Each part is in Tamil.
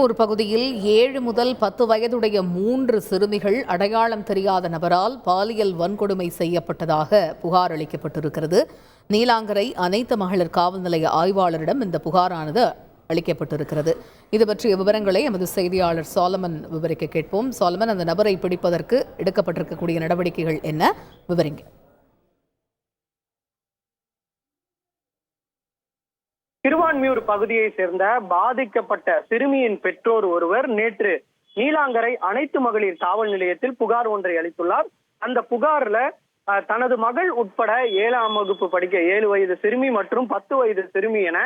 திருவான்மியூர் பகுதியில் 7 முதல் 10 வயதுடைய 3 சிறுமிகள் அடையாளம் தெரியாத நபரால் பாலியல் வன்கொடுமை செய்யப்பட்டதாக புகார் அளிக்கப்பட்டிருக்கிறது. நீலாங்கரை அனைத்து மகளிர் காவல் நிலைய ஆய்வாளரிடம் இந்த புகாரானது அளிக்கப்பட்டிருக்கிறது. இது பற்றிய விவரங்களை எமது செய்தியாளர் சாலமன் விவரிக்க கேட்போம். சாலமன், அந்த நபரை பிடிப்பதற்கு எடுக்கப்பட்டிருக்கக்கூடிய நடவடிக்கைகள் என்ன, விவரிங்க. திருவான்மியூர் பகுதியை சேர்ந்த பாதிக்கப்பட்ட சிறுமியின் பெற்றோர் ஒருவர் நேற்று நீலாங்கரை அனைத்து மகளிர் காவல் நிலையத்தில் புகார் ஒன்றை அளித்துள்ளார். அந்த புகார்ல தனது மகள் உட்பட 7ஆம் வகுப்பு படிக்க 7 வயது சிறுமி மற்றும் 10 வயது சிறுமி என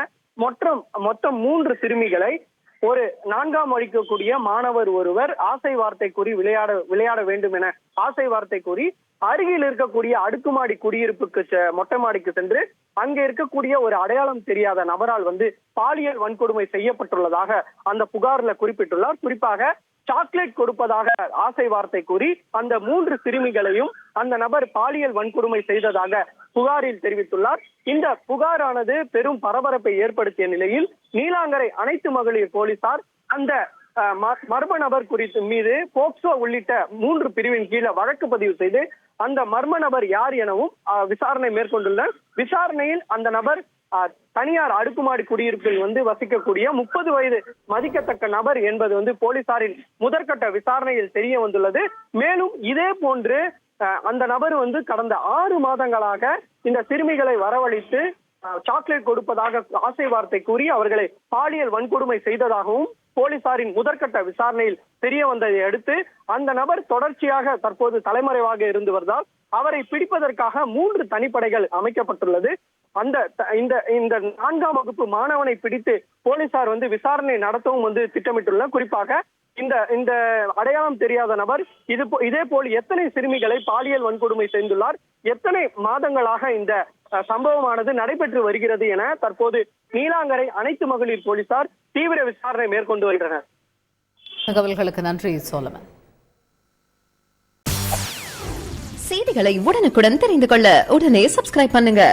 மொத்தம் 3 சிறுமிகளை ஒரு 4ஆம் வகுக்கக்கூடிய மாணவர் ஒருவர் ஆசை வார்த்தை கூறி விளையாட வேண்டும் என ஆசை வார்த்தை கூறி அருகில் இருக்கக்கூடிய அடுக்குமாடி குடியிருப்புக்கு மொட்டை மாடிக்கு சென்று அங்கே இருக்கக்கூடிய ஒரு அடையாளம் தெரியாத நபரால் பாலியல் வன்கொடுமை செய்யப்பட்டுள்ளதாக அந்த புகார்ல குறிப்பிட்டுள்ளார். குறிப்பாக சாக்லேட் கொடுப்பதாக ஆசை வார்த்தை கூறி அந்த 3 சிறுமிகளையும் அந்த நபர் பாலியல் வன்கொடுமை செய்ததாக புகாரில் தெரிவித்துள்ளார். இந்த புகாரானது பெரும் பரபரப்பை ஏற்படுத்திய நிலையில் நீலாங்கரை அனைத்து மகளிர் போலீசார் அந்த மர்ம நபர் மீது போக்சோ உள்ளிட்ட 3 பிரிவின் கீழே வழக்கு பதிவு செய்து அந்த மர்ம நபர் யார் எனவும் விசாரணை மேற்கொண்டுள்ளனர். விசாரணையில் அந்த நபர் தனியார் அடுக்குமாடி குடியிருப்பில் வசிக்கக்கூடிய 30 வயது மதிக்கத்தக்க நபர் என்பது போலீசாரின் முதற்கட்ட விசாரணையில் தெரிய வந்துள்ளது. மேலும் இதே போன்று அந்த நபர் கடந்த 6 மாதங்களாக இந்த சிறுமிகளை வரவழைத்து சாக்லேட் கொடுப்பதாக ஆசை வார்த்தை கூறி அவர்களை பாலியல் வன்கொடுமை செய்ததாகவும் போலீசாரின் முதற்கட்ட விசாரணையில் தெரிய வந்ததை அடுத்து அந்த நபர் தொடர்ச்சியாக தற்போது தலைமறைவாக இருந்து வருவதால் அவரை பிடிப்பதற்காக 3 தனிப்படைகள் அமைக்கப்பட்டுள்ளது. இந்த 4ஆம் வகுப்பு மாணவனை பிடித்து போலீசார் விசாரணை நடத்தவும் திட்டமிட்டுள்ளனர். குறிப்பாக இந்த அடையாளம் தெரியாத நபர் இதே போல் எத்தனை சிறுமிகளை பாலியல் வன்கொடுமை செய்துள்ளார், எத்தனை மாதங்களாக இந்த சம்பவமானது நடைபெற்று வருகிறது என தற்போது நீலாங்கரை அனைத்து மகளிர் போலீசார் தீவிர விசாரணை மேற்கொண்டு வருகின்றனர். தகவல்களுக்கு நன்றி சோலமன். செய்திகளை உடனுக்குடன் தெரிந்து கொள்ள உடனே சப்ஸ்கிரைப் பண்ணுங்க.